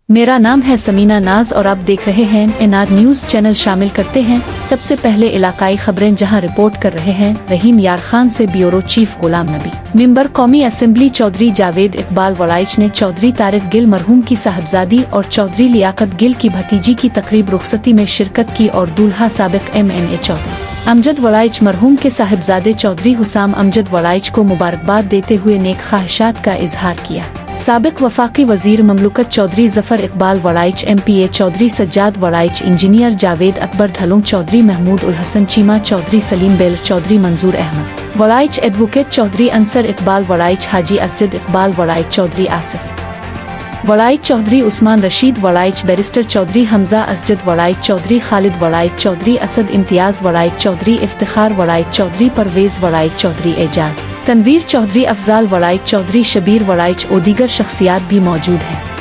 मेरा नाम है समीना नाज और आप देख रहे हैं एनआर न्यूज़ चैनल। शामिल करते हैं सबसे पहले इलाकाई खबरें, जहां रिपोर्ट कर रहे हैं रहीम यार खान से bureau chief Ghulam Nabi. Member कौमी असेंबली चौधरी जावेद इकबाल वड़ाइच ने चौधरी तारिक गिल मरहूम की साहबजादी और चौधरी लियाकत गिल की भतीजी की तकरीब रुखसती में शिरकत की और दूल्हा साबिक MNA चौधरी अमजद वड़ाइच मरहूम के साहिबजादे चौधरी हुसाम अमजद वड़ाइच को मुबारकबाद देते हुए नेक ख्वाहिशात का इजहार किया। साबिक वफाकी वजीर ममलुकत चौधरी जफर इकबाल वड़ाइच, MPA चौधरी सज्जाद वड़ाइच, इंजीनियर जावेद अकबर ढलों चौधरी, महमूद उल हसन चीमा चौधरी, सलीम बेल चौधरी, मंजूर अहमद वड़ाइच, एडवोकेट चौधरी अंसर इकबाल वड़ाइच, हाजी असजद इकबाल वड़ाइच, चौधरी आसिफ वड़ाइच चौधरी, उस्मान रशीद वड़ाइच, बैरिस्टर चौधरी हमजा असजद वड़ाइच चौधरी, खालिद वड़ाइच चौधरी, असद इम्तियाज वड़ाइच चौधरी, इफ्तिखार वड़ाइच चौधरी, परवेज वड़ाइच चौधरी, एजाज तनवीर चौधरी, अफजाल वड़ाइच चौधरी, शबीर वड़ाइच और दीगर शख्सियात भी मौजूद हैं।